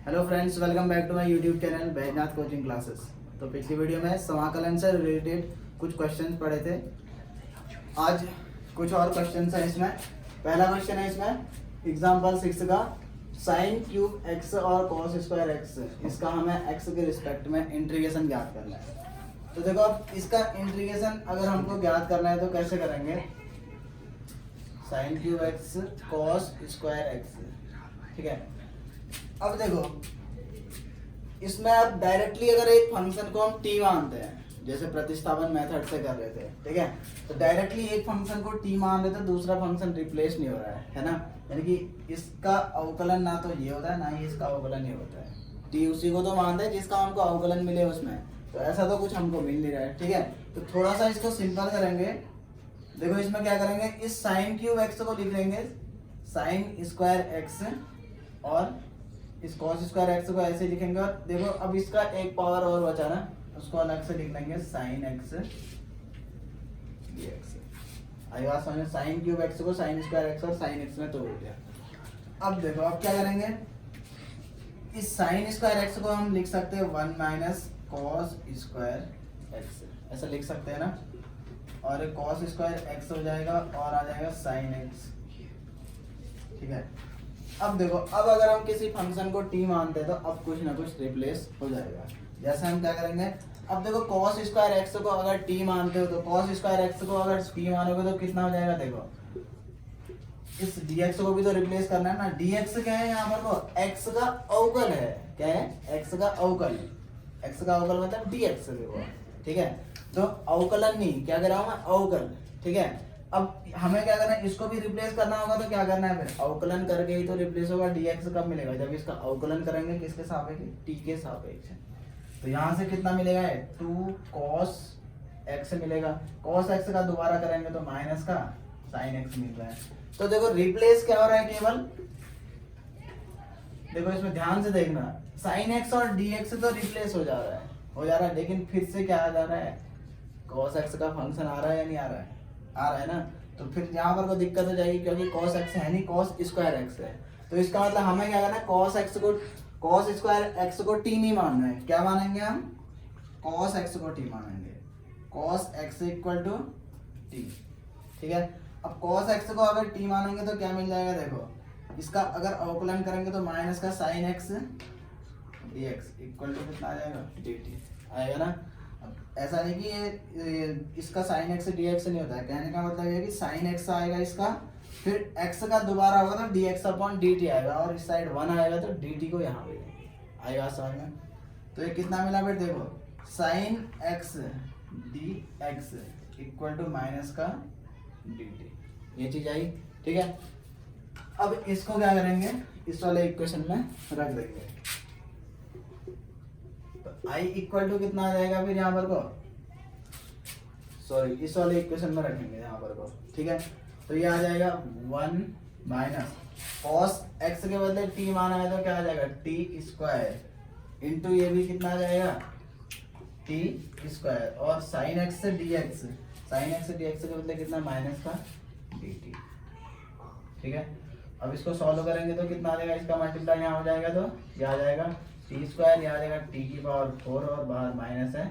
Hello friends, welcome back to my YouTube channel Baijnath coaching classes. तो पिछली video में समाकलन से रिलेटेड कुछ क्वेश्चंस पढ़े थे। आज कुछ और क्वेश्चंस हैं इसमें। पहला क्वेश्चन है इसमें एग्जांपल 6 का साइन क्यूब एक्स और कॉस स्क्वायर एक्स, इसका हमें एक्स के रिस्पेक्ट में इंटीग्रेशन ज्ञात करना है। तो देखो, अब इसका इंटीग्रेशन अगर हमको ज्ञात करना है तो कैसे करेंगे। Sine cube x cos square x, ठीक है। अब देखो, इसमें आप डायरेक्टली अगर एक फंक्शन को हम टी मानते हैं, जैसे प्रतिस्थापन मेथड से कर रहे थे, ठीक है, तो डायरेक्टली एक फंक्शन को टी मान रहे थे, दूसरा फंक्शन रिप्लेस नहीं हो रहा है ना। यानी कि इसका अवकलन ना तो ये होता है, ना ही इसका अवकलन ये होता है। टी उसी को तो मानते हैं जिसका हमको अवकलन मिले उसमें, तो ऐसा तो कुछ हमको मिल नहीं रहा है, ठीक है। तो थोड़ा सा इसको सिंपल करेंगे। देखो, इसमें क्या करेंगे, इस साइन क्यूब एक्स को लिख लेंगे साइन स्क्वायर एक्स, और इस कॉस स्क्वायर एक्स को ऐसे लिखेंगे। और देखो, अब इसका एक पावर और बचा ना, उसको अलग से लिख लेंगे साइन एक्स dx। आई बात समझ में। साइन क्यूब एक्स को साइन स्क्वायर एक्स और साइन एक्स में तोड़ दिया। अब देखो, अब क्या करेंगे, इस साइन स्क्वायर एक्स को हम लिख सकते हैं 1 माइनस कॉस स्क्वायर एक्स, ऐसा लिख सकते हैं ना। और कॉस स्क्वायर एक्स हो जाएगा और आ जाएगा साइन एक्स, ठीक है। अब देखो, अब अगर हम किसी फंक्शन को टी मानते हैं तो अब कुछ ना कुछ रिप्लेस हो जाएगा। जैसे हम क्या करेंगे, अब देखो कॉस स्क्वायर एक्स को अगर टी मानते हो तो कॉस स्क्वायर एक्स को अगर टी मानोगे तो कितना हो जाएगा। देखो, इस dx को भी तो रिप्लेस करना है ना। dx क्या है यहाँ पर, को x का अवकल है। क्या है, x का अवकल। x का अवकल मतलब dx, देखो, ठीक है। तो अवकलन नहीं, क्या कर रहा हूँ मैं, अवकल, ठीक है। अब हमें क्या करना है, इसको भी रिप्लेस करना होगा, तो क्या करना है, फिर अवकलन करके ही तो रिप्लेस होगा। dx कब मिलेगा, जब इसका अवकलन करेंगे किसके सापेक्ष, t के सापेक्ष। तो यहाँ से कितना मिलेगा, 2 cos x मिलेगा। cos x का दोबारा करेंगे तो माइनस का sin x मिल रहा है। तो देखो, रिप्लेस क्या हो रहा है, केवल देखो इसमें ध्यान से देखना, sin x और dx तो रिप्लेस हो जा रहा है, लेकिन फिर से क्या आ जा रहा है, cos x का फंक्शन आ रहा है या नहीं आ रहा है, आ रहा है ना। तो फिर यहाँ पर कोई दिक्कत हो जाएगी, क्योंकि cos x है नहीं, cos स्क्वायर x है। तो इसका मतलब हमें क्या करना है, cos स्क्वायर x को t नहीं मानना है। क्या मानेंगे हम, cos x को t मानेंगे। cos x equal to t, ठीक है। अब cos x को अगर t मानेंगे तो क्या मिल जाएगा, देखो, इसका अगर अवकलन करेंगे तो माइनस का sin x dx equal to कितना आ जाएगा, dt आएगा ना। ऐसा नहीं कि ये इसका sin x dx नहीं होता है। कहने का मतलब ये है कि sin x आएगा इसका, फिर x का दोबारा होगा तो dx अपॉन dt आएगा, और इस साइड 1 आएगा तो dt को यहाँ पे आएगा, समझ में। तो ये कितना मिला फिर, देखो, sin x dx equal to minus का dt, ये चीज आई, ठीक है। अब इसको क्या करेंगे, इस वाले इक्वेशन में रख देंगे। आई इक्वल टू कितना आ जाएगा फिर यहाँ पर को, सॉरी, इस वाले इक्वेशन में रखेंगे यहाँ पर को, ठीक है। तो ये आ जाएगा 1 माइनस कॉस एक्स के बदले टी माना है तो क्या आ जाएगा, टी स्क्वायर इंटू ये भी कितना आ जाएगा, टी स्क्वायर, और साइन एक्स से डी एक्स, साइन एक्स से डी एक्स के बदले कितना, माइनस का डी टी, ठीक है। अब इसको सॉल्व करेंगे तो कितना आ जाएगा, इसका मल्टीप्लाई यहाँ हो जाएगा तो ये आ जाएगा टी स्क्वायर, यहाँ आ जाएगा टी की पावर 4 और बाहर माइनस है,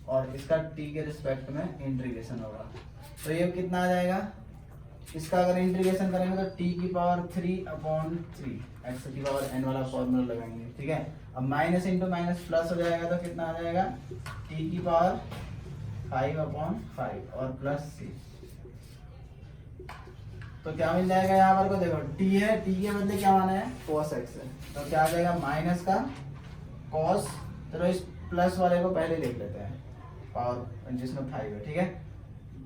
और इसका टी के रिस्पेक्ट में इंटीग्रेशन होगा। तो ये कितना आ जाएगा, इसका अगर इंटीग्रेशन करेंगे तो टी की पावर 3/3 एक्स की पावर n वाला फॉर्मूला लगाएंगे, ठीक है। अब माइनस इंटू माइनस प्लस हो जाएगा तो कितना आ जाएगा, टी की पावर 5/5 और प्लस c। तो क्या मिल जाएगा यहाँ पर को, देखो टी है, टी के बदले क्या माना है, cos x है, तो क्या आ जाएगा माइनस का cos, चलो इस प्लस वाले को पहले लिख लेते हैं, पावर जिसमें 5 है, ठीक है।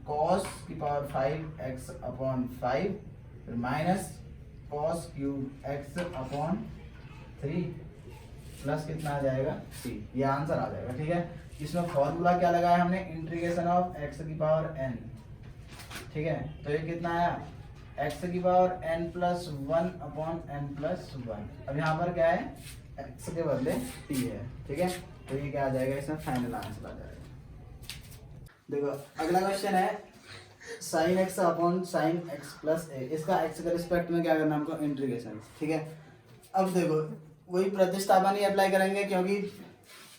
cos की पावर 5x अपॉन 5, फिर minus cos cube x upon 3 plus कितना आ जाएगा c, ये आंसर आ जाएगा, ठीक है। इसमें फॉर्मूला क्या लगाया हमने, इंटीग्रेशन ऑफ x की पावर n, ठीक है। तो ये कितना आया, x की power n plus 1 upon n plus 1। अब यहाँ पर क्या है, x के बदले t है, ठीक है। तो ये क्या आ जाएगा, इसमें फाइनल आंसर आ जाएगा। देखो, अगला क्वेश्चन है sine x upon sine x plus a, इसका x के रिस्पेक्ट में क्या करना है हमको, इंटीग्रेशन, ठीक है। अब देखो, वही प्रतिस्थापन ही अप्लाई करेंगे, क्योंकि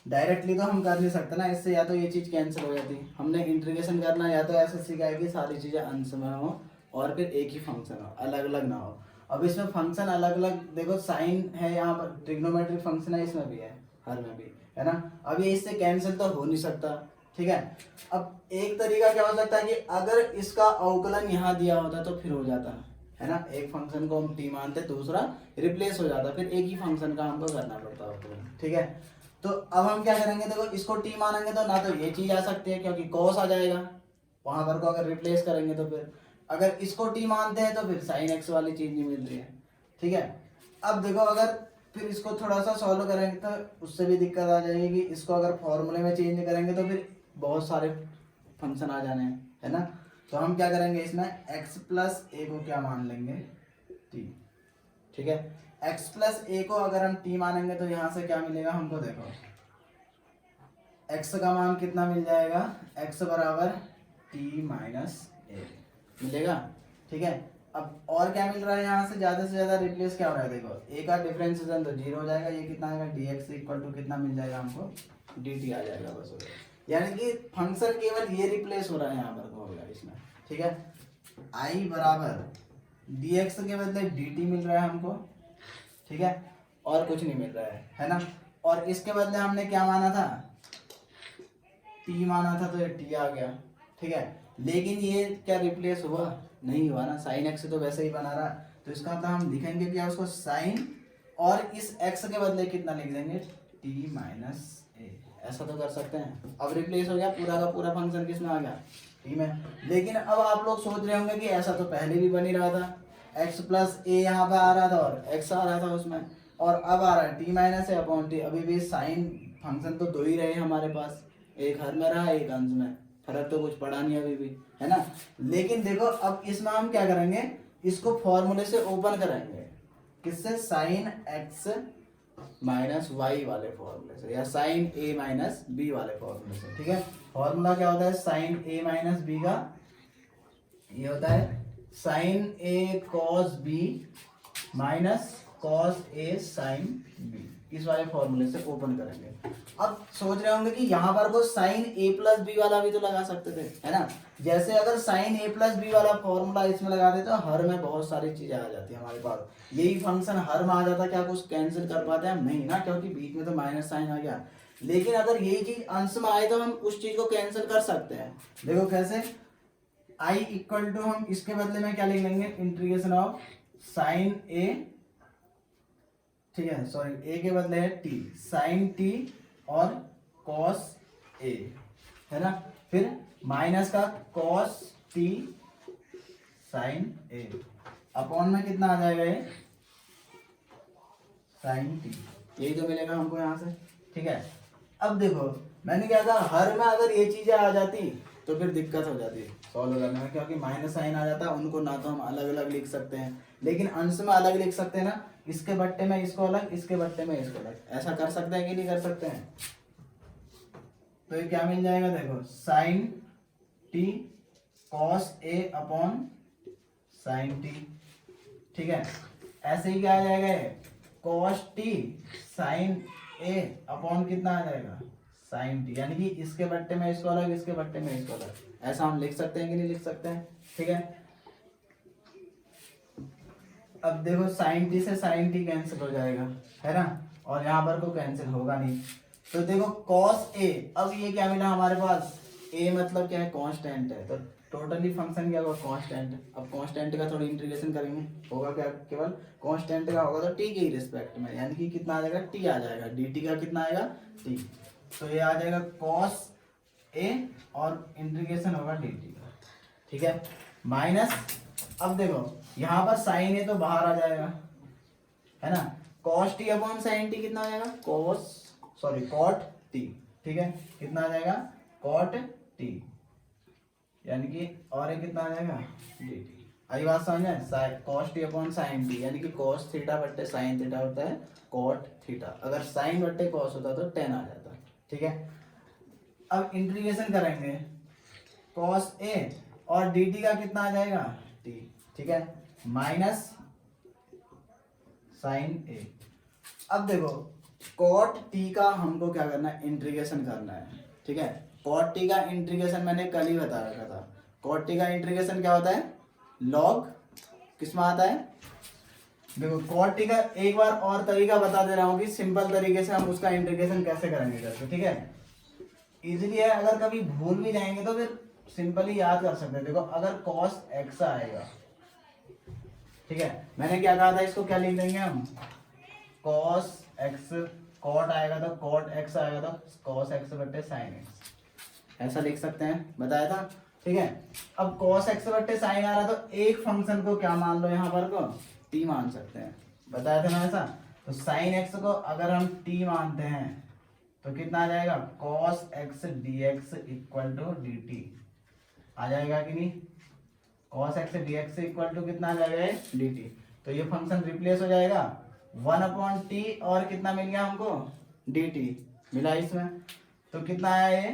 डायरेक्टली तो हम कर नहीं सकते ना, इससे या तो ये चीज़ कैंसिल हो जाती। हमने इंटीग्रेशन करना या तो ऐसे सीखा है कि सारी चीज़ें अंश में हो और फिर एक ही फंक्शन हो, अलग अलग ना हो। अब इसमें फंक्शन अलग अलग, देखो साइन है यहाँ पर, ट्रिग्नोमेट्रिक फंक्शन है, इसमें भी है, हर में भी है ना। अब ये इससे कैंसिल तो हो नहीं सकता, ठीक है। अब एक तरीका क्या हो सकता है कि अगर इसका अवकलन यहाँ दिया होता तो फिर हो जाता है ना, एक फंक्शन को हम टी मानते, दूसरा रिप्लेस हो जाता, फिर एक ही फंक्शन का हमको करना पड़ता अवकलन, ठीक है। तो अब हम क्या करेंगे, देखो इसको टी मानेंगे तो ना तो ये चीज आ सकती है क्योंकि कॉस आ जाएगा वहां पर को, अगर रिप्लेस करेंगे तो फिर अगर इसको टी मानते हैं तो फिर साइन एक्स वाली चीज नहीं मिल रही है, ठीक है। अब देखो अगर फिर इसको थोड़ा सा सॉल्व करेंगे तो उससे भी दिक्कत आ जाएगी कि इसको अगर फॉर्मूले में चेंज करेंगे तो फिर बहुत सारे फंक्शन आ जाने हैं, है ना। तो हम क्या करेंगे, इसमें x प्लस ए को क्या मान लेंगे, t, ठीक है। x प्लस ए को अगर हम t मानेंगे तो यहाँ से क्या मिलेगा हमको, देखो x का मान कितना मिल जाएगा, x बराबर t माइनस ए मिलेगा, ठीक है। अब और क्या मिल रहा है, यहाँ से ज्यादा रिप्लेस क्या हो रहा है, देखो a का डिफरेंशिएशन तो 0 हो जाएगा, ये कितना आएगा dx इक्वल टू कितना मिल जाएगा हमको, dt आ जाएगा, बस हो गया। यानी कि फंक्शन केवल ये रिप्लेस हो रहा है यहाँ पर हो गया इसमें, ठीक है। i बराबर dx के बदले dt मिल रहा है हमको, ठीक है, और कुछ नहीं मिल रहा है ना। और इसके बदले हमने क्या माना था, t माना था, तो ये t आ गया, ठीक है। लेकिन ये क्या रिप्लेस हुआ, नहीं हुआ ना, साइन x तो वैसे ही बना रहा, तो इसका मतलब हम लिखेंगे क्या उसको, साइन और इस x के बदले कितना लिख देंगे, t माइनस ए, ऐसा तो कर सकते हैं। अब रिप्लेस हो गया, पूरा का पूरा फंक्शन किसमें आ गया, टी में। लेकिन अब आप लोग सोच रहे होंगे कि ऐसा तो पहले भी बन ही रहा था, x प्लस ए यहाँ पे आ रहा था और x आ रहा था उसमें, और अब आ रहा है टी माइनस ए अपॉन टी। अभी भी साइन फंक्शन तो दो ही रहे हमारे पास, एक हर में रहा एक अंश में, फर्क तो कुछ पड़ा नहीं अभी भी, है ना। लेकिन देखो अब इसमें हम क्या करेंगे, इसको फॉर्मूले से ओपन कराएंगे, किससे, साइन एक्स माइनस वाई वाले फॉर्मूले से, या साइन ए माइनस बी वाले फॉर्मूले से, ठीक है। फॉर्मूला क्या होता है, साइन ए माइनस बी का ये होता है sign A cos B minus cos A sine B, इस वाले फॉर्मूले से ओपन करेंगे। अब सोच रहे होंगे कि यहाँ पर को साइन ए प्लस बी वाला भी तो लगा सकते थे, है ना। जैसे अगर साइन ए प्लस बी वाला फॉर्मूला इसमें लगा देते तो हर में बहुत सारी चीजें आ जाती है हमारे पास, यही फंक्शन हर में आ जाता, क्या कुछ कैंसिल कर पाते हैं हम, नहीं ना, क्योंकि बीच में तो माइनस साइन आ गया। लेकिन अगर यही चीज अंश में आए तो हम उस चीज को कैंसिल कर सकते हैं। देखो कैसे, i इक्वल टू हम इसके बदले में क्या लिख लेंगे, इंटीग्रेशन ऑफ साइन ए, ठीक है, सॉरी ए के बदले है टी, साइन टी और कॉस ए, है ना। फिर माइनस का कॉस टी साइन ए, अपॉन में कितना आ जाएगा ये, साइन टी, यही तो मिलेगा हमको यहाँ से, ठीक है। अब देखो मैंने क्या कहा, हर में अगर ये चीजें आ जाती तो फिर दिक्कत हो जाती है सॉल्व करने में, क्योंकि माइनस साइन आ जाता है, उनको ना तो हम अलग अलग लिख सकते हैं, लेकिन अंश में अलग लिख सकते हैं ना, इसके बट्टे में इसको अलग, इसके बट्टे में इसको अलग, ऐसा कर सकते हैं कि नहीं कर सकते हैं। तो ये क्या मिल जाएगा, देखो sign T cos A upon sine T, ठीक है। ऐसे ही क्या आ जाएगा, ये कॉस टी साइन ए अपॉन कितना आ जाएगा, साइन टी, यानी कि इसके बट्टे में इसको अलग, इसके बट्टे में इसको अलग, ऐसा हम लिख सकते हैं कि नहीं लिख सकते हैं, ठीक है। अब देखो साइन टी से साइन टी कैंसिल हो जाएगा, है ना, और यहाँ पर को कैंसिल होगा नहीं। तो देखो कॉस ए, अब ये क्या मिला हमारे पास, ए मतलब क्या है, कांस्टेंट है, तो टोटली फंक्शन क्या होगा, कांस्टेंट। अब कांस्टेंट का थोड़ी इंटीग्रेशन करेंगे, होगा क्या, केवल कांस्टेंट का होगा तो टी के रिस्पेक्ट में, यानी कि कितना आ जाएगा, टी आ जाएगा, डी का कितना आएगा, टी। तो ये आ जाएगा कॉस ए और इंटीग्रेशन होगा डी का, ठीक है, माइनस। अब देखो यहाँ पर साइन ए तो बाहर आ जाएगा, है ना, cos T upon sine T कितना आ जाएगा, कॉट टी, ठीक है, कितना आ जाएगा, कॉट टी, यानी कि और ये कितना आ जाएगा, डी टी। आई बात समझ में, cos T upon sine T, यानी कि कॉस थीटा बट्टे साइन थीटा होता है कॉट थीटा, अगर साइन बट्टे कॉस होता तो टेन आ जाता, ठीक है। अब इंटीग्रेशन करेंगे कॉस ए और डी टी का कितना आ जाएगा, टी, ठीक है, माइनस साइन ए, अब देखो कॉट टी का हमको क्या करना है, इंटीग्रेशन करना है, ठीक है। कॉट टी का इंटीग्रेशन मैंने कल ही बता रखा था। कॉट टी का इंटीग्रेशन क्या होता है, लॉग किस में आता है, देखो कॉट टी का एक बार और तरीका बता दे रहा हूँ कि सिंपल तरीके से हम उसका इंटीग्रेशन कैसे करेंगे करके, ठीक है। इजीली है, अगर कभी भूल भी जाएंगे तो फिर सिंपली याद कर सकते हैं। देखो अगर cos x आएगा, ठीक है, मैंने क्या कहा था, इसको क्या लिख देंगे हम, cos x, cot आएगा तो cot x आएगा तो cos x बट्टे sin x, ऐसा लिख सकते हैं, बताया था, ठीक है। अब cos x बट्टे sin आ रहा तो एक फंक्शन को क्या मान लो यहाँ पर को t मान सकते हैं, बताया था ना ऐसा। तो sin x को अगर हम t मानते हैं तो कितना आ जाएगा, cos x dx equal to dt आ जाएगा कि नहीं, cos x dx equal to कितना आ जाएगा dt। तो ये फंक्शन रिप्लेस हो जाएगा 1/t और कितना मिल गया हमको, dt मिला इसमें, तो कितना आया ये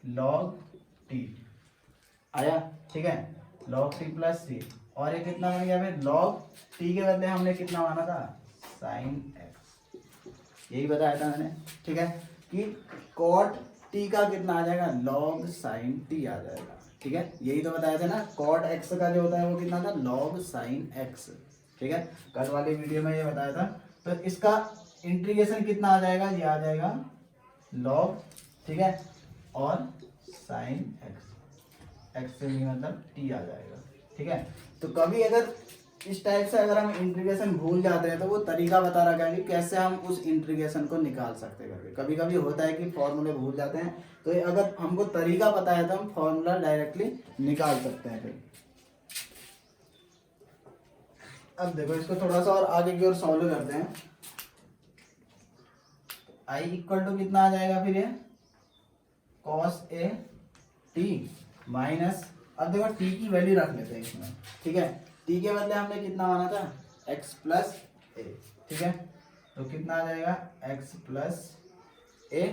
log t आया, ठीक है, log t प्लस c, और ये कितना बन गया फिर log t के बदले हमने कितना माना था, sin x, यही बताया था मैंने, ठीक है, कि cot t का कितना आ जाएगा, log sin t आ जाएगा, ठीक है, यही तो बताया था ना। cot x का जो होता है वो कितना था, log sin x, ठीक है, कल वाली वीडियो में ये बताया था। तो इसका इंटीग्रेशन कितना आ जाएगा, ये आ जाएगा log, ठीक है, और sin x से नहीं मतलब t आ जाएगा, ठीक है। तो कभी अगर इस टाइप से अगर हम इंटीग्रेशन भूल जाते हैं तो वो तरीका बता रखा है कि कैसे हम उस इंटीग्रेशन को निकाल सकते हैं करके। कभी कभी होता है कि फॉर्मूले भूल जाते हैं, तो ये अगर हमको तरीका पता है तो हम फॉर्मूला डायरेक्टली निकाल सकते हैं फिर। अब देखो इसको थोड़ा सा और आगे की ओर सॉल्व करते हैं। i इक्वल टू कितना आ जाएगा फिर ये cos a t माइनस, अब देखो t की वैल्यू रख लेते हैं इसमें, ठीक है, t के बदले हमने कितना माना था, x प्लस a, ठीक है, तो कितना आ जाएगा x प्लस a,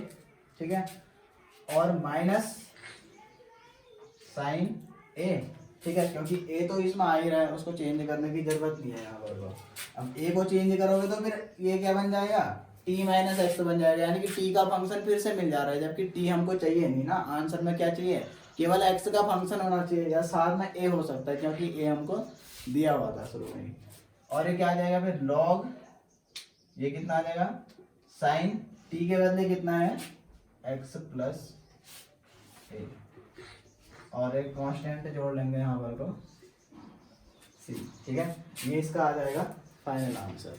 ठीक है, और माइनस साइन a, ठीक है, क्योंकि a तो इसमें आ ही रहा है, उसको चेंज करने की जरूरत नहीं है यहाँ पर। अब a को चेंज करोगे तो फिर ये क्या बन जाएगा, t माइनस एक्स बन जाएगा, यानी कि t का फंक्शन फिर से मिल जा रहा है, जबकि t हमको चाहिए नहीं ना, आंसर में क्या चाहिए, केवल x का फंक्शन होना चाहिए, या साथ में a हो सकता है क्योंकि a हमको दिया हुआ था शुरू में ही। और ये क्या आ जाएगा फिर log, ये कितना आ जाएगा sin t के बदले कितना है x प्लस a, और एक कांस्टेंट जोड़ लेंगे यहाँ पर को c, ठीक है, ये इसका आ जाएगा फाइनल आंसर।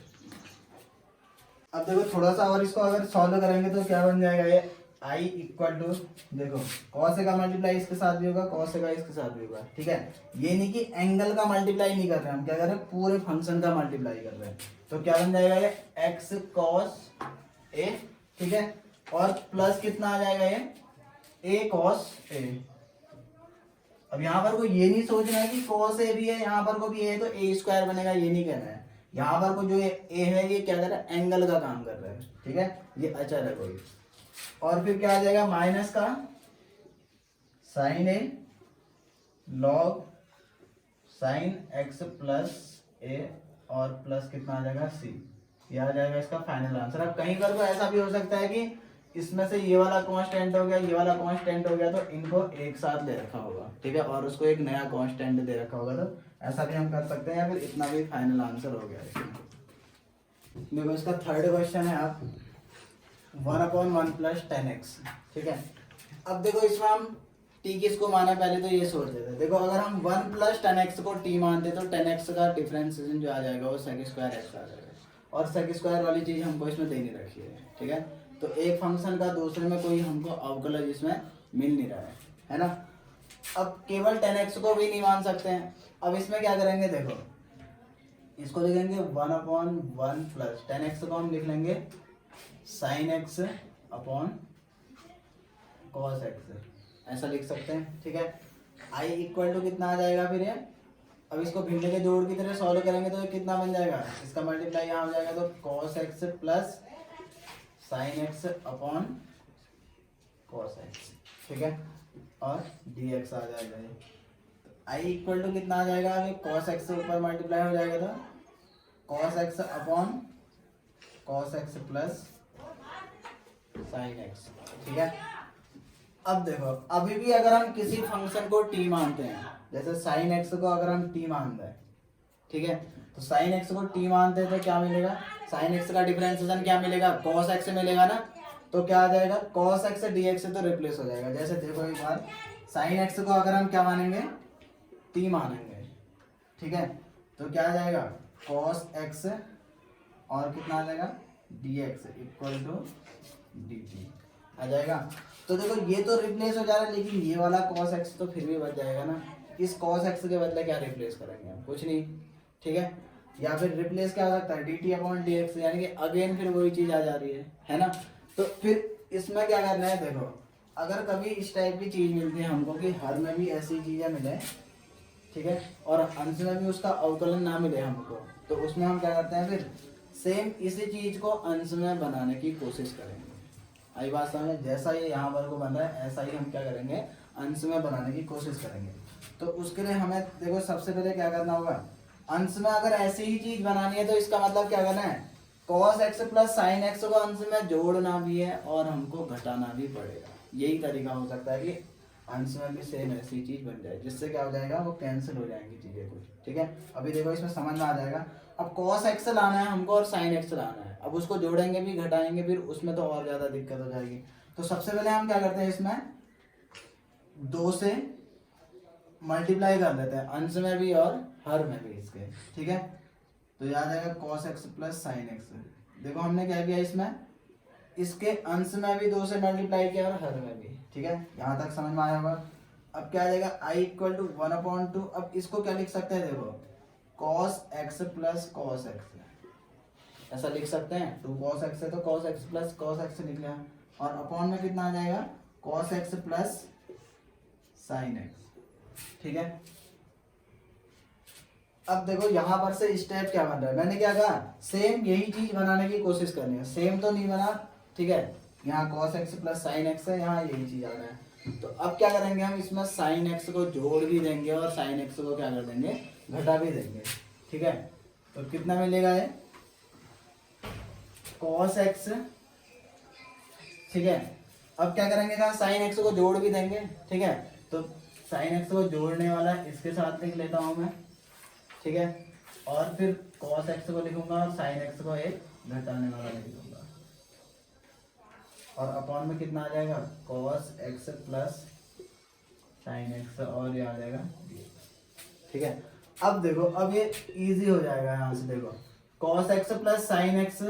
अब देखो थोड़ा सा और इसको अगर सॉल्व करेंगे तो क्या बन जाएगा, ये i इक्वल टू, देखो cos का मल्टीप्लाई इसके साथ भी होगा, cos का इसके साथ भी होगा, ठीक है, ये नहीं कि एंगल का मल्टीप्लाई नहीं कर रहे हैं हम, क्या कर रहे हैं, पूरे फंक्शन का मल्टीप्लाई कर रहे हैं। तो क्या बन जाएगा ये x cos a, ठीक है, और प्लस कितना आ जाएगा ये a cos a। अब यहाँ पर को ये नहीं सोचना है कि cos a भी है, यहाँ पर को भी a है तो a स्क्वायर बनेगा, ये नहीं कहना है। यहाँ पर को जो a है ये क्या कर रहा है, एंगल का काम कर रहा है, ठीक है, ये अचर है कोई। और फिर क्या आ जाएगा माइनस का sine a log sine x plus a, और प्लस कितना आ जाएगा c, ये आ जाएगा इसका फाइनल आंसर। अब कहीं पर को ऐसा भी हो सकता है कि इसमें से ये वाला कांस्टेंट हो गया, ये वाला कांस्टेंट हो गया, तो इनको एक साथ ले रखा होगा, ठीक है, और उसको एक नया कांस्टेंट दे रखा होगा, तो ऐसा भी हम कर सकते हैं, या फिर इतना भी फाइनल आंसर हो गया इसमें। देखो इसका थर्ड क्वेश्चन है, आप 1/1 प्लस 10x, ठीक है। अब देखो इसमें हम t किसको माना पहले तो ये सोच लेते हैं। देखो अगर हम 1 प्लस 10x को t मानते तो 10x का डिफरेंशिएशन जो आ जाएगा वो sec स्क्वायर x आ जाएगा, और sec स्क्वायर वाली चीज हमको इसमें दे नहीं रखी है, ठीक है। तो एक फंक्शन का दूसरे में कोई हमको अवकलज इसमें मिल नहीं रहा है ना। अब केवल 10x को भी नहीं मान सकते हैं, अब इसमें क्या करेंगे, देखो इसको लिखेंगे 1/1 प्लस 10x को हम लिख लेंगे sine x upon cos x, ऐसा लिख सकते हैं, ठीक है। i इक्वल टू कितना आ जाएगा फिर ये, अब इसको भिन्न के जोड़ की तरह सॉल्व करेंगे तो कितना बन जाएगा, इसका मल्टीप्लाई यहाँ हो जाएगा, तो cos x plus sine x upon cos x, ठीक है, और dx आ जाएगा ये। तो i इक्वल टू कितना आ जाएगा, cos x से ऊपर मल्टीप्लाई हो जाएगा तो cos x upon cos x plus sin x, ठीक है। अब देखो अभी भी अगर हम किसी फंक्शन को t मानते हैं, जैसे sin x को अगर हम t मान रहे हैं, ठीक है, तो sin x को t मानते हैं तो क्या मिलेगा, sin x का डिफरेंशिएशन क्या मिलेगा, cos x मिलेगा ना, तो क्या आ जाएगा cos x dx से तो रिप्लेस हो जाएगा। जैसे देखो एक बार sin x को अगर हम क्या मानेंगे, t मानेंगे, ठीक है, तो क्या आ जाएगा cos x और कितना आ जाएगा dx इक्वल टू dt आ जाएगा। तो देखो ये तो रिप्लेस हो जा रहा है, लेकिन ये वाला cos x तो फिर भी बच जाएगा ना। इस cos x के बदले क्या रिप्लेस करेंगे हम, कुछ नहीं, ठीक है। या फिर रिप्लेस क्या हो सकता है dt अपॉन dx, यानी कि अगेन फिर वही चीज आ जा रही है ना। तो फिर इसमें क्या करना है, देखो अगर कभी इस टाइप की चीज मिलती है हमको कि हर में भी ऐसी चीजें मिले, ठीक है, और अंश में भी उसका अवकलन ना मिले हमको, तो उसमें हम क्या करते हैं, फिर सेम इसी चीज को अंश में बनाने की कोशिश करेंगे। आई बात समझ, जैसा ये यहाँ पर को बन रहा है ऐसा ही हम क्या करेंगे, अंश में बनाने की कोशिश करेंगे। तो उसके लिए हमें देखो सबसे पहले क्या करना होगा, अंश में अगर ऐसी ही चीज बनानी है तो इसका मतलब क्या करना है, cos x plus sin x को अंश में जोड़ना भी है और हमको घटाना भी पड़ेगा। यही तरीका हो सकता है कि अंश में भी सेम ऐसी चीज बन जाए, जिससे क्या हो जाएगा, वो कैंसिल हो जाएंगी चीजें कुछ, ठीक है। अभी देखो इसमें समझ में आ जाएगा। अब cos x लाना है हमको और sin x लाना है, अब उसको जोड़ेंगे भी घटाएंगे फिर उसमें तो और ज्यादा दिक्कत हो जाएगी। तो सबसे पहले हम क्या करते हैं, इसमें 2 से मल्टीप्लाई कर लेते हैं, अंश में भी और हर में भी इसके, ठीक है। तो याद आएगा cos x plus sin x। देखो हमने क्या किया, इसमें इसके अंश में भी 2 से मल्टीप्लाई किया और हर में भी, ठीक है, यहाँ तक समझ में आया होगा। अब क्या आ जाएगा i इक्वल टू 1/2। अब इसको क्या लिख सकते हैं, देखो cos x plus cos x ऐसा लिख सकते हैं, 2 cos x है तो cos x plus cos x लिख लिया, और अपॉन में कितना आ जाएगा cos x plus sin x, ठीक है। अब देखो यहाँ पर से स्टेप क्या बन रहा है, मैंने क्या कहा, सेम यही चीज बनाने की कोशिश करनी है, सेम तो नहीं बना, ठीक है। यहाँ cos x plus sin x है, यहाँ यही चीज आ रहा है। तो अब क्या करेंगे, हम इसमें sin x को जोड़ भी देंगे और sin x को क्या कर देंगे, घटा भी देंगे, ठीक है। तो कितना मिलेगा ये cos x, ठीक है। अब क्या करेंगे, कहा sin x को जोड़ भी देंगे, ठीक है। तो sin x को जोड़ने वाला इसके साथ लिख लेता हूँ मैं, ठीक है, और फिर cos x को लिखूंगा और sin x को एक घटाने वाला लिख दूंगा, और अपॉन में कितना आ जाएगा cos x plus sin x, और ये आ जाएगा, ठीक है। अब देखो अब ये इजी हो जाएगा, यहाँ से देखो cos x plus sin x,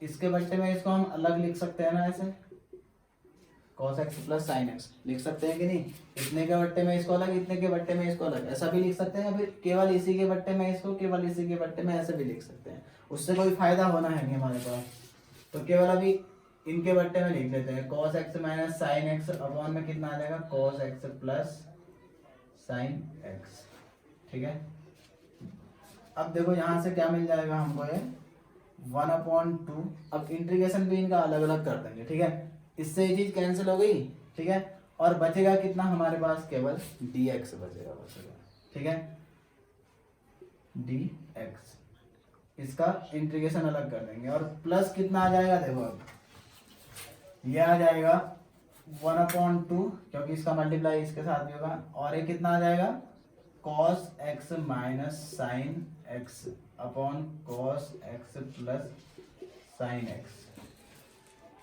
इसके बट्टे में इसको हम अलग लिख सकते हैं ना, ऐसे cos x plus sin x लिख सकते हैं कि नहीं, इतने के बट्टे में इसको अलग, इतने के बट्टे में इसको अलग, ऐसा भी लिख सकते हैं, या फिर केवल इसी के बट्टे में इसको, केवल इसी के बट्टे में, ऐसे भी लिख सकते हैं। उससे कोई फायदा होना है नहीं हमारे पास, तो केवल अभी इनके बट्टे में लिख लेते हैं, cos x minus sin x upon में कितना आ जाएगा cos x plus sin x, ठीक है। अब देखो यहाँ से क्या मिल जाएगा हमको, ये 1/2। अब इंटीग्रेशन भी इनका अलग अलग कर देंगे, ठीक है, इससे ये चीज कैंसिल हो गई, ठीक है, और बचेगा कितना हमारे पास, केवल dx बचेगा, ठीक है, dx, इसका इंटीग्रेशन अलग कर देंगे, और प्लस कितना आ जाएगा, देखो अब ये आ जाएगा 1/2, क्योंकि इसका मल्टीप्लाई इसके साथ भी होगा, और ये कितना आ जाएगा cos x minus sin x upon cos x plus sin x।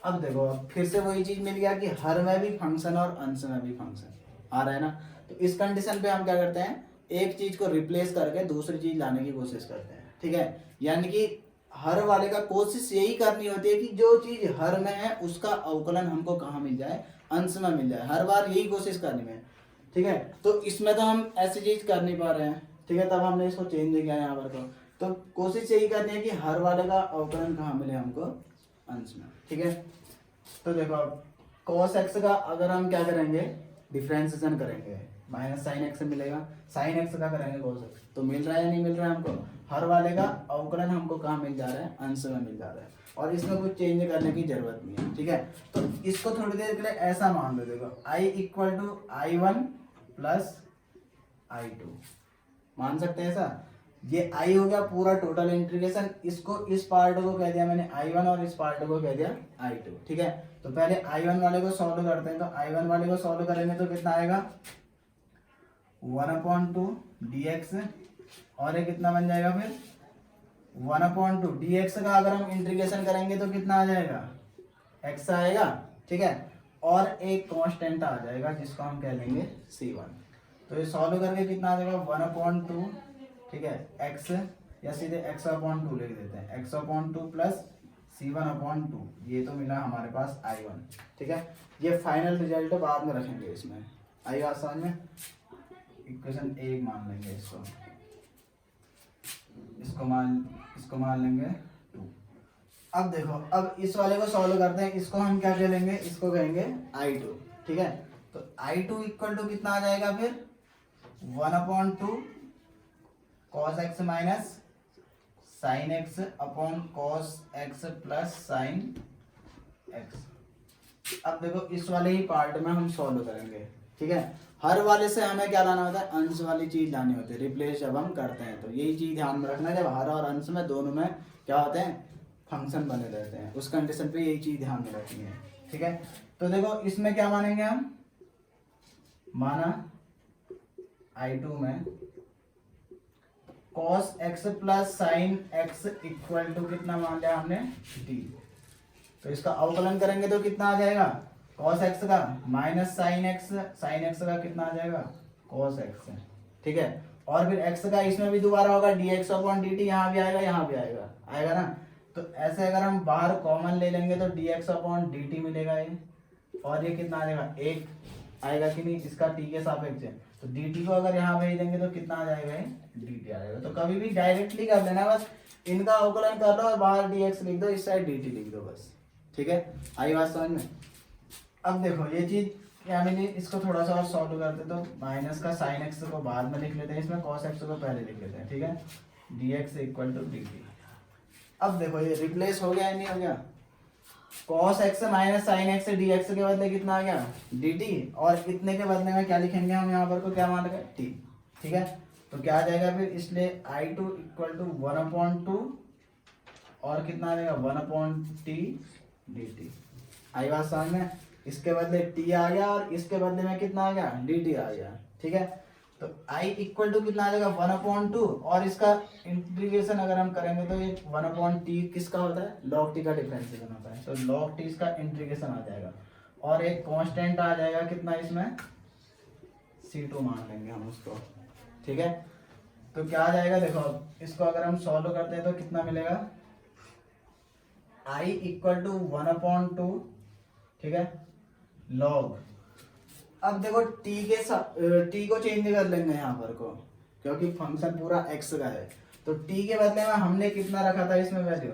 अब देखो अब फिर से वही चीज मिल गया कि हर में भी फंक्शन और अंश में भी फंक्शन आ रहा है ना। तो इस कंडीशन पे हम क्या करते हैं, एक चीज को रिप्लेस करके दूसरी चीज लाने की कोशिश करते हैं, ठीक है। यानी कि हर वाले का कोशिश यही करनी होती है कि जो चीज हर में है उसका अवकलन हमको कहाँ मिल जाए, अंश में मिल जाए, हर बार यही कोशिश करनी है, ठीक है। तो इसमें तो हम ऐसी चीज कर नहीं पा रहे हैं, ठीक है, तब हमने इसको चेंज किया यहाँ पर को। तो कोशिश यही करनी है कि हर वाले का अवकलन कहाँ मिले हमको, अंश में, ठीक है। तो देखो अब cos x का अगर हम क्या करेंगे, डिफरेंशिएशन करेंगे, माइनस साइन एक्स मिलेगा, साइन एक्स का करेंगे cos x, तो मिल रहा है या नहीं मिल रहा है हमको, हर वाले का अवकलन हमको कहाँ मिल जा रहा है, अंश में मिल जा रहा है, और इसमें कुछ चेंज करने की जरूरत नहीं है, ठीक है। तो इसको थोड़ी देर के लिए ऐसा मान लो, देखो i equal to i1 plus i2 मान सकते हैं ऐसा। ये आई हो गया पूरा टोटल इंटीग्रेशन, इसको इस पार्ट को कह दिया मैंने I1 और इस पार्ट को कह दिया I2, ठीक है। तो पहले I1 वाले को सॉल्व करते हैं, तो I1 वाले को सॉल्व करेंगे तो कितना आएगा 1/2 dx, और ये कितना बन जाएगा फिर 1/2 dx का अगर हम इंटीग्रेशन करेंगे तो कितना आ जाएगा x आएगा, ठीक है। और एक कांस्टेंट आ जाएगा जिसको हम कह लेंगे C1। तो ये सॉल्व करके कितना आ जाएगा 1/2, ठीक है, x, या सीधे x/2 लिख देते हैं, x/2 प्लस C1/2, ये तो मिला हमारे पास I1, ठीक है। ये फाइनल रिजल्ट बाद में रखेंगे, इसमें आई बात समझ में। इक्वेशन 1 मान लेंगे इसको मान लेंगे 2। अब देखो, अब इस वाले को सॉल्व करते हैं, इसको हम क्या कह लेंगे, इसको कहेंगे I2, ठीक है। तो I2 इक्वल टू कितना आ जाएगा फिर 1/2 cos x minus sine x upon cos x plus sine x। अब देखो इस वाले ही पार्ट में हम सॉल्व करेंगे, ठीक है। हर वाले से हमें क्या लाना होता है, अंश वाली चीज लानी होती है, रिप्लेस जब हम करते हैं तो यही चीज ध्यान में रखना है, जब हर और अंश में दोनों में क्या होते हैं फंक्शन बने रहते हैं, उस कंडीशन पे यही चीज ध्यान में रखनी है, ठीक है। तो देखो इसमें क्या मानेंगे हम, माना I2 में cos x plus sine x equal to कितना मान लिया हमने t। तो इसका अवकलन करेंगे तो कितना आ जाएगा cos x का माइनस साइन x का कितना आ जाएगा cos x, ठीक है। और फिर x का इसमें भी दोबारा होगा dx/dt, यहाँ भी आएगा ना। तो ऐसे अगर हम बाहर कॉमन ले लेंगे तो dx/dt मिलेगा ये, और ये कितना आ जाएगा 1 आएगा कि नहीं, इसका t के सापेक्ष है, तो dt को अगर यहाँ भेज देंगे तो कितना आ जाएगा ये dt आ जाएगा। तो कभी भी डायरेक्टली कर लेना, बस इनका अवकलन कर लो और बाहर dx लिख दो, इस साइड dt लिख दो बस, ठीक है। आई बात समझ में। अब देखो ये चीज क्या मिली, इसको थोड़ा सा और सॉल्व करते तो माइनस का साइन x को बाद में लिख लेते हैं, इसमें cos x को पहले लिख लेते हैं, ठीक है। dx equal to dt। अब देखो ये रिप्लेस हो गया या नहीं हो गया, cos x minus sine x dx के बदले कितना आ गया dt, और इतने के बदले में क्या लिखेंगे हम यहाँ पर को क्या मान रहे t, ठीक है। तो क्या आ जाएगा फिर, इसलिए I2 इक्वल टू 1/2 और कितना आ जाएगा 1/t dt। आई बात समझ में। इसके बदले t आ गया और इसके बदले में कितना आ गया dt आ गया, ठीक है। तो I इक्वल टू कितना आ जाएगा 1/2, और इसका इंटीग्रेशन अगर हम करेंगे तो ये 1/t किसका होता है log t का डिफरेंशिएशन होता है, तो log t इसका इंटीग्रेशन आ जाएगा, और एक कांस्टेंट आ जाएगा कितना इसमें C2 मान लेंगे हम उसको, ठीक है। तो क्या आ जाएगा देखो, इसको अगर हम सॉल्व करते हैं तो कितना मिलेगा I इक्वल टू 1/2, ठीक है, log। अब देखो t को चेंज कर लेंगे यहाँ पर को, क्योंकि फंक्शन पूरा x का है, तो t के बदले में हमने कितना रखा था इसमें वैल्यू,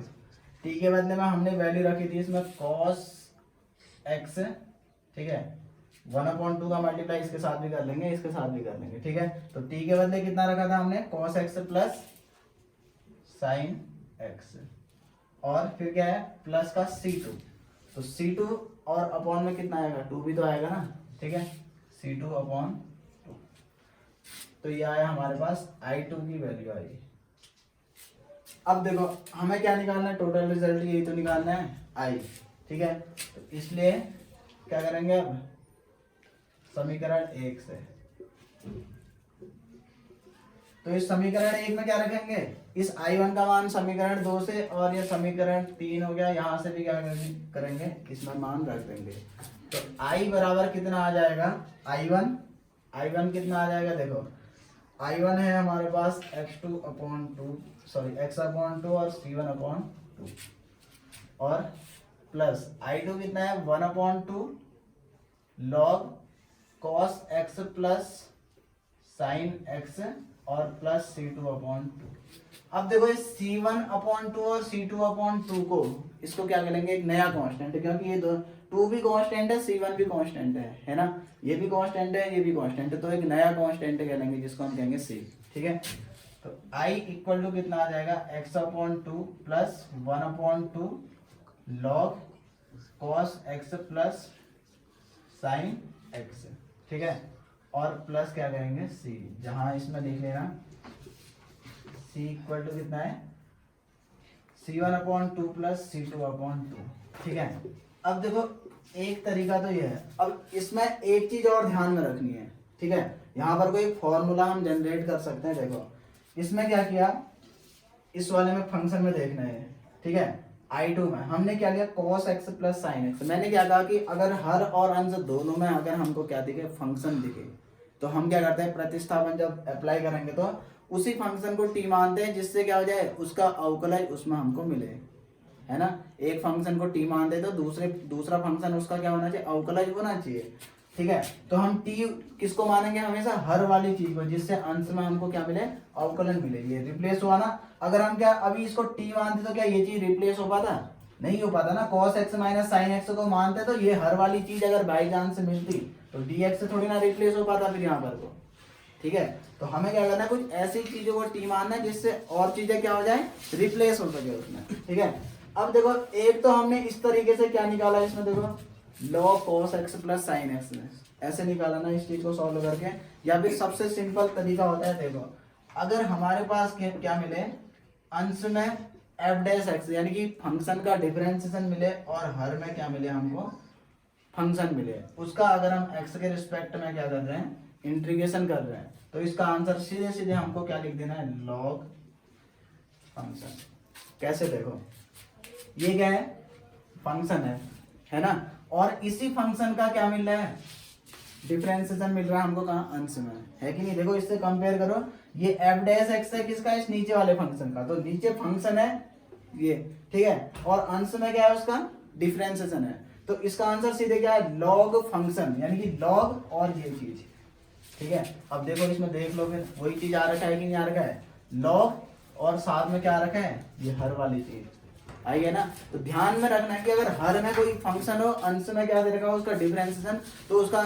t के बदले में हमने वैल्यू रखी थी इसमें cos x, ठीक है। 1/2 का मल्टीप्लाई इसके साथ भी कर लेंगे, इसके साथ भी कर लेंगे, ठीक है। तो t के बदले कितना रखा था हमने cos x plus sine x, और फिर क्या है प्लस का C2, तो C2 और अपॉन में कितना आएगा 2 भी तो आएगा ना, ठीक है, C2/2। तो ये आया हमारे पास I2 की वैल्यू आई। अब देखो हमें क्या निकालना है, टोटल रिजल्ट यही तो निकालना है I, ठीक है। तो इसलिए क्या करेंगे अब समीकरण 1 से, तो इस समीकरण 1 में क्या रखेंगे, इस I1 का मान समीकरण 2 से, और ये समीकरण 3 हो गया, यहाँ से भी क्या करेंगे इसमें मान रख देंगे। तो I बराबर कितना आ जाएगा I1 कितना आ जाएगा, देखो I1 है हमारे पास x/2 और C1/2, और प्लस I2 कितना है 1/2 log cos x plus sine x, और प्लस C2/2। अब देखो इस C1/2 और C2/2 को इसको क्या करेंगे, एक नया कांस्टेंट है, क्योंकि ये 2 भी कांस्टेंट है, C1 भी कांस्टेंट है ना, ये भी कांस्टेंट है, ये भी कांस्टेंट है, तो एक नया कांस्टेंट कह लेंगे जिसको हम कहेंगे C, ठीक है। तो I इक्वल टू कितना आ जाएगा x/2 plus 1/2 log cos x plus sine x, ठीक है, और प्लस क्या करेंगे C, जहां इसमें लिख लेना सी इक्वल टू कितना है C1/2 प्लस C2/2। ठीक है, अब देखो एक तरीका तो ये है। अब इसमें एक चीज और ध्यान में रखनी है। ठीक है, यहाँ पर कोई फॉर्मूला हम जनरेट कर सकते हैं। देखो इसमें क्या किया, इस वाले में फंक्शन में देखना है। ठीक है, I2 में हमने क्या लिया cos x plus sine x. मैंने क्या कहा कि अगर हर और अंश दोनों में अगर हमको क्या दिखे, फंक्शन दिखे, तो हम क्या करते हैं, प्रतिस्थापन जब अप्लाई करेंगे तो उसी फंक्शन को t मानते हैं, जिससे क्या हो जाए, उसका अवकलज उसमें हमको मिले, है ना। एक फंक्शन को t मानते तो दूसरा फंक्शन उसका क्या होना चाहिए, अवकलज होना चाहिए। ठीक है, तो हम t किसको मानेंगे, हमेशा हर वाली चीज को, जिससे अंश में हमको क्या मिले, अवकलन मिले। ये रिप्लेस हुआ ना। अगर हम क्या अभी इसको t मानते तो क्या ये चीज रिप्लेस हो पाता, नहीं हो पाता ना। cos x minus sine x को मानते तो ये हर वाली चीज अगर बाई चांस से मिलती तो dx से थोड़ी ना रिप्लेस हो पाता फिर यहाँ पर को। ठीक है, तो हमें क्या करना है, कुछ ऐसी चीजों को t मानना है जिससे और चीजें क्या हो जाए, रिप्लेस हो सके उसमें। ठीक है, अब देखो एक तो हमने इस तरीके से क्या निकाला, इसमें देखो log cos x plus sine x में ऐसे निकाला ना इस चीज को सॉल्व करके। या फिर सबसे सिंपल तरीका होता है, देखो अगर हमारे पास क्या मिले, अंश में f डैश x यानी कि फंक्शन का डिफरेंशिएशन मिले और हर में क्या मिले, हमको फंक्शन मिले, उसका अगर हम x के रिस्पेक्ट में क्या कर रहे हैं, इंटीग्रेशन कर रहे हैं, तो इसका आंसर सीधे सीधे हमको क्या लिख देना है, log फंक्शन। कैसे, देखो ये क्या है, फंक्शन है ना, और इसी फंक्शन का क्या मिल रहा है, डिफरेंशिएशन मिल रहा है हमको कहाँ, अंश में, है कि नहीं। देखो इससे कंपेयर करो, ये f डैश x है किसका, इस नीचे वाले फंक्शन का, तो नीचे फंक्शन है ये। ठीक है, और अंश में क्या है, उसका डिफरेंशिएशन है, तो इसका आंसर सीधे क्या है, log फंक्शन, यानी कि log और ये चीज। ठीक है, अब देखो इसमें देख लो फिर वही चीज आ रखा है कि नहीं आ रखा है, log और साथ में क्या रखा है, ये हर वाली चीज आई है ना। तो ध्यान में रखना है कि अगर हर में कोई फंक्शन हो, अंश में क्या दे रखा हो, उसका डिफरेंशिएशन, तो उसका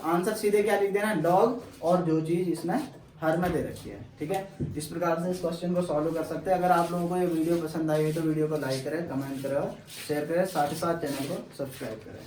आंसर सीधे क्या लिख देना है, लॉग और जो चीज इसमें हर में दे रखी है। ठीक है, इस प्रकार से इस क्वेश्चन को सॉल्व कर सकते हैं। अगर आप लोगों को ये वीडियो पसंद आई है तो वीडियो को लाइक करें, कमेंट करें और शेयर करें, साथ ही साथ चैनल को सब्सक्राइब करें।